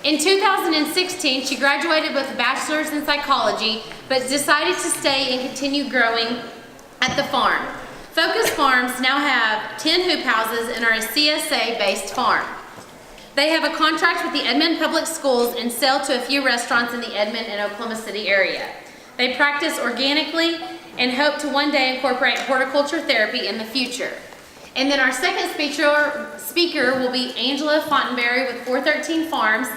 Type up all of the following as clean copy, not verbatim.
In 2016, she graduated with a bachelor's in psychology, but decided to stay and continue growing at the farm. Phocas Farms now have 10 hoop houses and are a CSA-based farm. They have a contract with the Edmond Public Schools and sell to a few restaurants in the Edmond and Oklahoma City area. They practice organically and hope to one day incorporate horticulture therapy in the future. And then our second speaker will be Angela Faughtenberry with 413 Farms.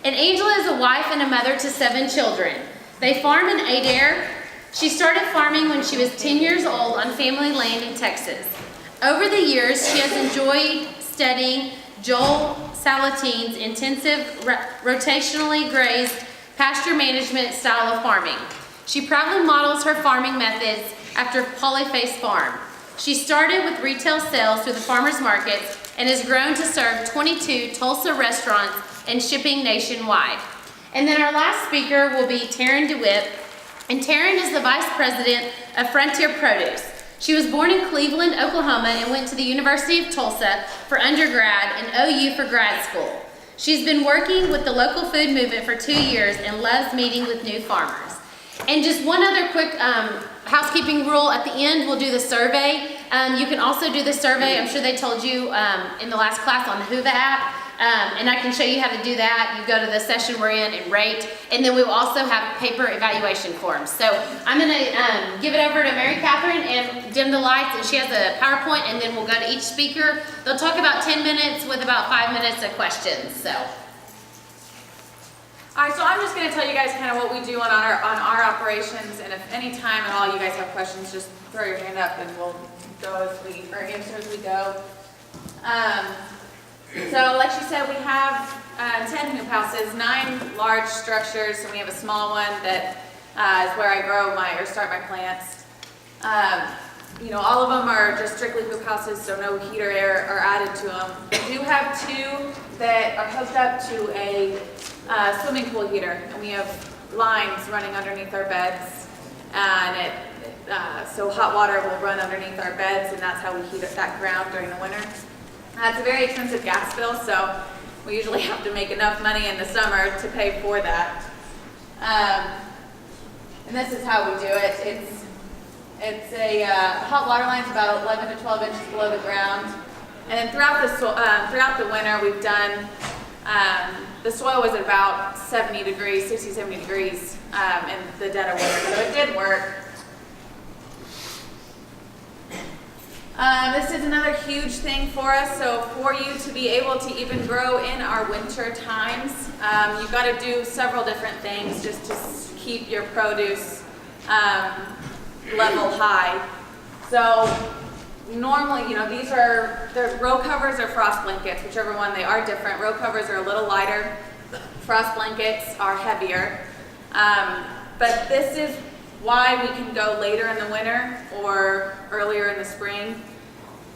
And Angela is a wife and a mother to 7 children. They farm in Adair. She started farming when she was 10 years old on family land in Texas. Over the years, she has enjoyed studying Joel Salatine's intensive, rotationally grazed pasture management style of farming. She proudly models her farming methods after Polyface Farm. She started with retail sales through the farmers markets and has grown to serve 22 Tulsa restaurants and shipping nationwide. And then our last speaker will be Taryn DeWitt, and Taryn is the Vice President of Frontier Produce. She was born in Cleveland, Oklahoma, and went to the University of Tulsa for undergrad and OU for grad school. She's been working with the local food movement for 2 years and loves meeting with new farmers. And just one other quick housekeeping rule at the end, we'll do the survey. You can also do the survey, I'm sure they told you in the last class on the Whova app, and I can show you how to do that. You go to the session we're in and rate, and then we will also have paper evaluation forms. So I'm gonna give it over to Mary Katherine and dim the lights, and she has a PowerPoint, and then we'll go to each speaker. They'll talk about 10 minutes with about 5 minutes of questions, so. All right, so I'm just going to tell you guys kind of what we do on our operations, and if any time at all you guys have questions, just throw your hand up and we'll go answer as we go. So like she said, we have 10 hoop houses, 9 large structures, and we have a small one that is where I start my plants. You know, all of them are just strictly hoop houses, so no heater air are added to them. We do have 2 that are hooked up to a swimming pool heater, and we have lines running underneath our beds, and so hot water will run underneath our beds, and that's how we heat up that ground during the winter. It's a very expensive gas bill, so we usually have to make enough money in the summer to pay for that. And this is how we do it. It's a hot water line is about 11 to 12 inches below the ground, and then throughout the winter we've done. The soil was at about 60, 70 degrees in the dead of winter, so it did work. This is another huge thing for us, so for you to be able to even grow in our winter times, you've got to do several different things just to keep your produce level high. So normally, you know, the row covers or frost blankets, whichever one they are different. Row covers are a little lighter, frost blankets are heavier. But this is why we can go later in the winter or earlier in the spring.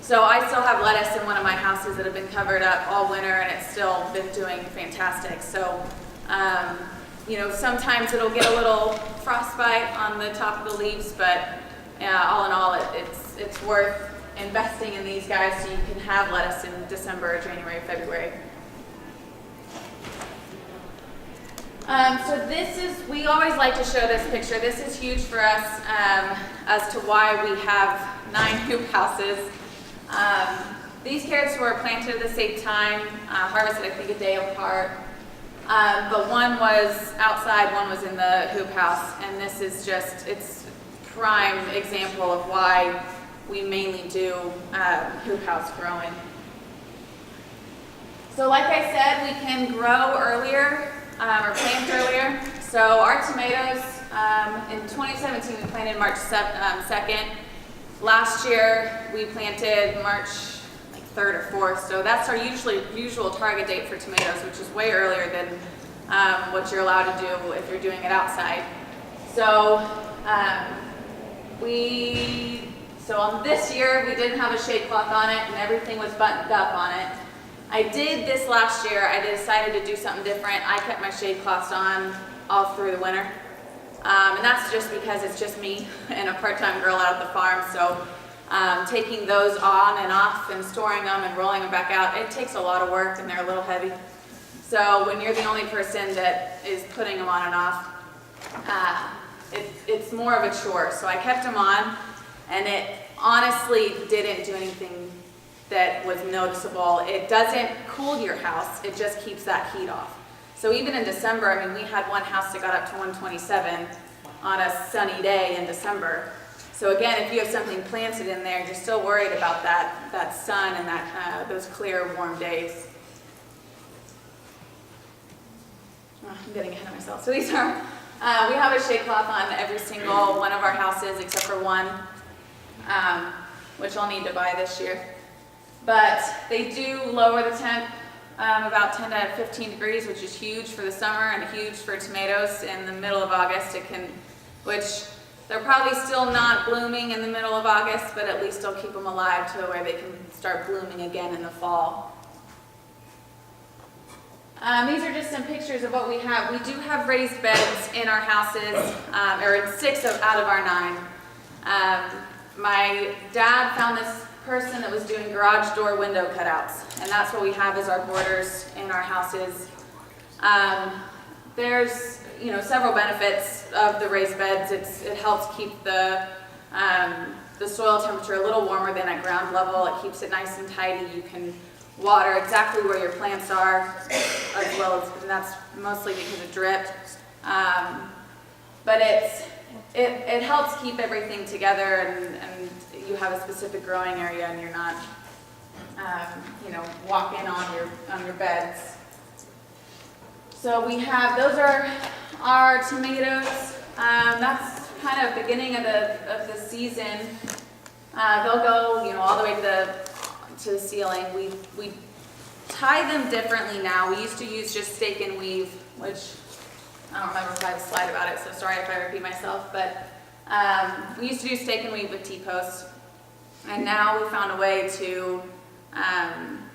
So I still have lettuce in one of my houses that have been covered up all winter, and it's still been doing fantastic. So, you know, sometimes it'll get a little frostbite on the top of the leaves, but all in all, it's worth investing in these guys so you can have lettuce in December, January, February. So we always like to show this picture. This is huge for us as to why we have 9 hoop houses. These carrots were planted at the same time, harvested I think a day apart. But one was outside, one was in the hoop house, and this is it's prime example of why we mainly do hoop house growing. So like I said, we can grow earlier or plant earlier. So our tomatoes, in 2017 we planted March 2nd. Last year we planted March 3rd or 4th. So that's our usual target date for tomatoes, which is way earlier than what you're allowed to do if you're doing it outside. So on this year, we didn't have a shade cloth on it, and everything was buttoned up on it. I did this last year. I decided to do something different. I kept my shade cloths on all through the winter. And that's just because it's just me and a part-time girl out at the farm. So taking those on and off and storing them and rolling them back out, it takes a lot of work, and they're a little heavy. So when you're the only person that is putting them on and off, it's more of a chore. So I kept them on, and it honestly didn't do anything that was noticeable. It doesn't cool your house, it just keeps that heat off. So even in December, I mean, we had one house that got up to 127 on a sunny day in December. So again, if you have something planted in there, you're still worried about that sun and those clear, warm days. Oh, I'm getting ahead of myself. So these are, we have a shade cloth on every single one of our houses except for one, which I'll need to buy this year. But they do lower the temp about 10 to 15 degrees, which is huge for the summer and huge for tomatoes in the middle of August. Which they're probably still not blooming in the middle of August, but at least they'll keep them alive to where they can start blooming again in the fall. These are just some pictures of what we have. We do have raised beds in our houses, or in 6 out of our 9. My dad found this person that was doing garage door window cutouts, and that's what we have as our borders in our houses. There's several benefits of the raised beds. It helps keep the soil temperature a little warmer than at ground level. It keeps it nice and tidy. You can water exactly where your plants are, as well as, and that's mostly because of drip. But it helps keep everything together, and you have a specific growing area, and you're not walking on your beds. So we have, those are our tomatoes. That's kind of beginning of the season. They'll go all the way to the ceiling. We tie them differently now. We used to use just stake and weave, which I don't remember if I have a slide about it, so sorry if I repeat myself, but we used to do stake and weave with T-posts, and now we found a way to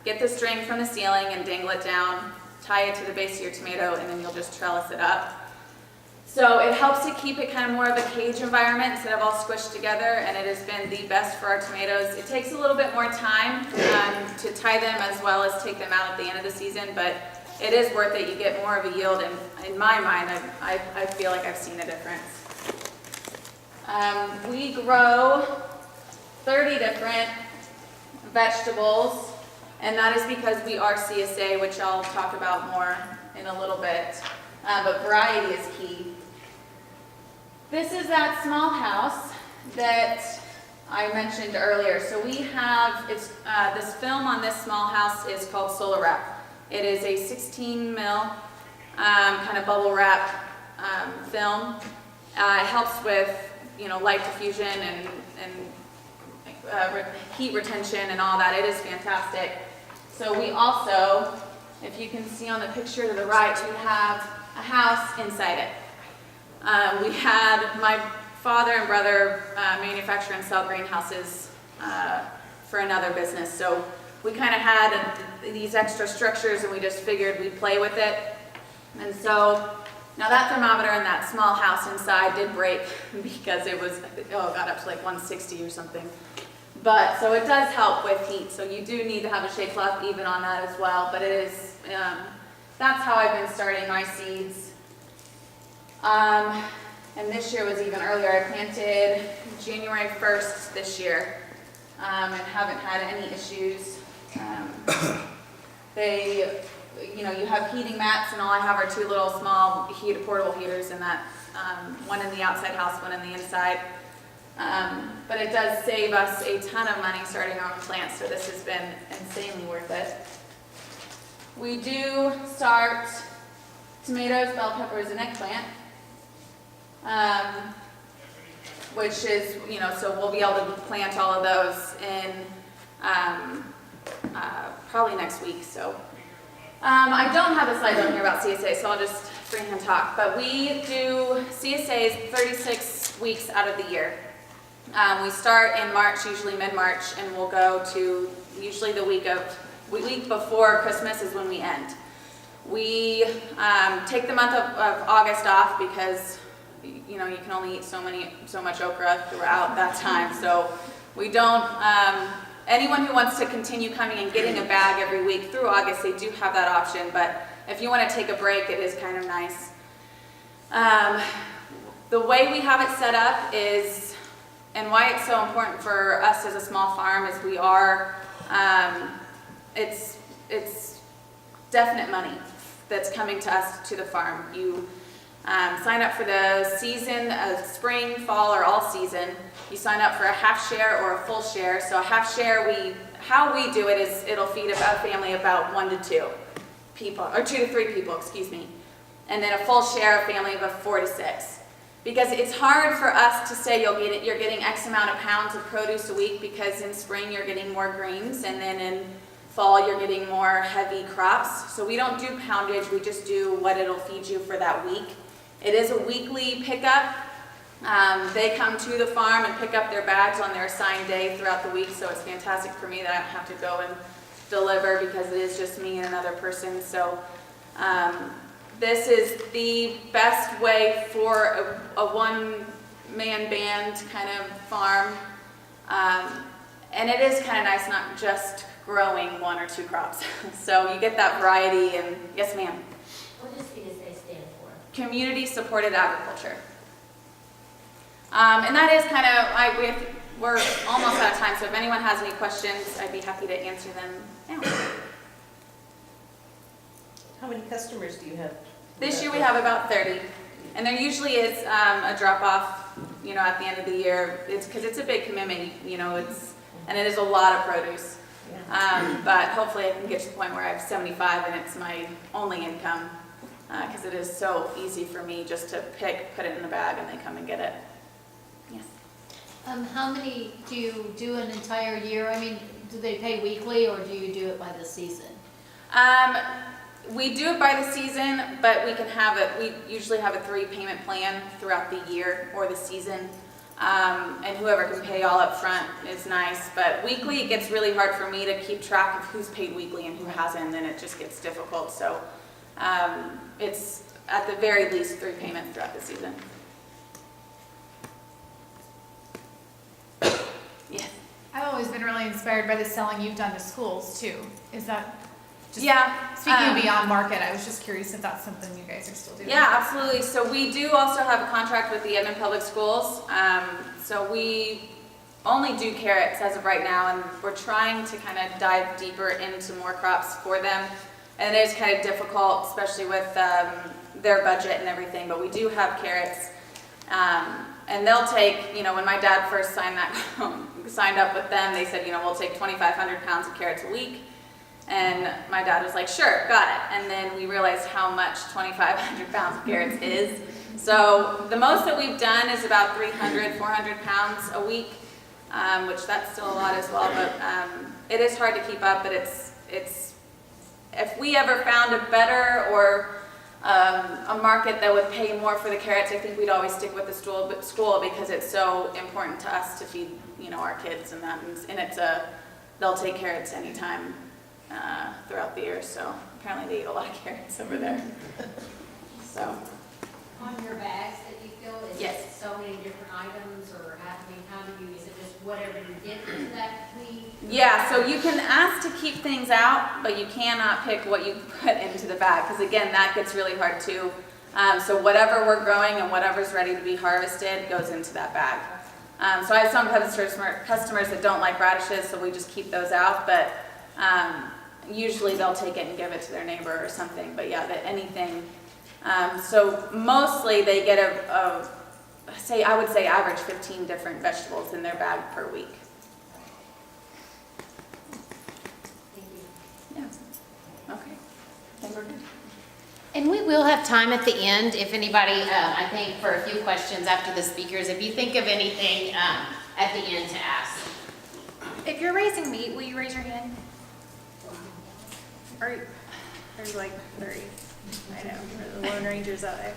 get the string from the ceiling and dangle it down, tie it to the base of your tomato, and then you'll just trellis it up. So it helps to keep it kind of more of a cage environment instead of all squished together, and it has been the best for our tomatoes. It takes a little bit more time to tie them as well as take them out at the end of the season, but it is worth it. You get more of a yield, and in my mind, I feel like I've seen a difference. We grow 30 different vegetables, and that is because we are CSA, which I'll talk about more in a little bit, but variety is key. This is that small house that I mentioned earlier. So we have, this film on this small house is called Solar Wrap. It is a 16 mil kind of bubble wrap film. It helps with light diffusion and heat retention and all that. It is fantastic. So we also, if you can see on the picture to the right, we have a house inside it. We had my father and brother manufacture and sell greenhouses for another business. So we kind of had these extra structures, and we just figured we'd play with it. And so now that thermometer in that small house inside did break because it got up to like 160 or something. But so it does help with heat. So you do need to have a shade cloth even on that as well. But it is, that's how I've been starting my seeds. And this year was even earlier. I planted January 1st this year, and haven't had any issues. You have heating mats, and all I have are 2 little small portable heaters in that, one in the outside house, one in the inside. But it does save us a ton of money starting our own plants, so this has been insanely worth it. We do start tomatoes, bell peppers, and eggplant. Which is, so we'll be able to plant all of those in probably next week. So I don't have a slide on here about CSA, so I'll just freehand talk. But we do CSAs 36 weeks out of the year. We start in March, usually mid-March, and we'll go to usually the week before Christmas is when we end. We take the month of August off because you can only eat so much okra throughout that time. So we don't, anyone who wants to continue coming and getting a bag every week through August, they do have that option, but if you want to take a break, it is kind of nice. The way we have it set up is, and why it's so important for us as a small farm, is we are, it's definite money that's coming to us to the farm. You sign up for the season of spring, fall, or all season. You sign up for a half share or a full share. So a half share, how we do it is it'll feed a family about 1 to 2 people, or 2 to 3 people, excuse me. And then a full share, a family of a 4 to 6. Because it's hard for us to say you're getting X amount of pounds of produce a week, because in spring you're getting more greens, and then in fall you're getting more heavy crops. So we don't do poundage, we just do what it'll feed you for that week. It is a weekly pickup. They come to the farm and pick up their bags on their assigned day throughout the week, so it's fantastic for me that I don't have to go and deliver, because it is just me and another person. So this is the best way for a one-man band kind of farm. And it is kind of nice not just growing 1 or 2 crops. So you get that variety. And yes, ma'am? What does CSA stand for? Community Supported Agriculture. And that is kind of, we're almost out of time, so if anyone has any questions, I'd be happy to answer them now. How many customers do you have? This year we have about 30, and there usually is a drop-off, at the end of the year. It's because it's a big commitment, and it is a lot of produce. But hopefully I can get to the point where I have 75 and it's my only income, because it is so easy for me just to pick, put it in the bag, and they come and get it. Yes. How many do you do an entire year? I mean, do they pay weekly, or do you do it by the season? We do it by the season, but we usually have a 3-payment plan throughout the year or the season. And whoever can pay all up front is nice, but weekly it gets really hard for me to keep track of who's paid weekly and who hasn't, and then it just gets difficult. So it's at the very least 3 payments throughout the season. Yes. I've always been really inspired by the selling you've done to schools too. Is that just, yeah. speaking beyond market, I was just curious if that's something you guys are still doing. Yeah, absolutely. So we do also have a contract with the Edmond Public Schools. So we only do carrots as of right now, and we're trying to kind of dive deeper into more crops for them. And it is kind of difficult, especially with their budget and everything, but we do have carrots. And they'll take, when my dad first signed up with them, they said, we'll take 2,500 pounds of carrots a week. And my dad was like, sure, got it. And then we realized how much 2,500 pounds of carrots is. So the most that we've done is about 300, 400 pounds a week, which that's still a lot as well. But it is hard to keep up, but it's if we ever found a better or a market that would pay more for the carrots, I think we'd always stick with the school, because it's so important to us to feed, our kids and that. And they'll take carrots anytime throughout the year. So apparently they eat a lot of carrots over there. So. On your bags that you fill, is Yes. it so many different items, or how do you, is it just whatever you get into that week? Yeah, so you can ask to keep things out, but you cannot pick what you put into the bag, because again, that gets really hard too. So whatever we're growing and whatever's ready to be harvested goes into that bag. So I have some customers that don't like radishes, so we just keep those out, but usually they'll take it and give it to their neighbor or something. But yeah, anything. So mostly they get I would say average 15 different vegetables in their bag per week. Thank you. Yeah. Okay. I think we're good. And we will have time at the end if anybody, I think, for a few questions after the speakers, if you think of anything at the end to ask. If you're raising meat, will you raise your hand? Or are you like 30? I know, for the Lone Rangers out there.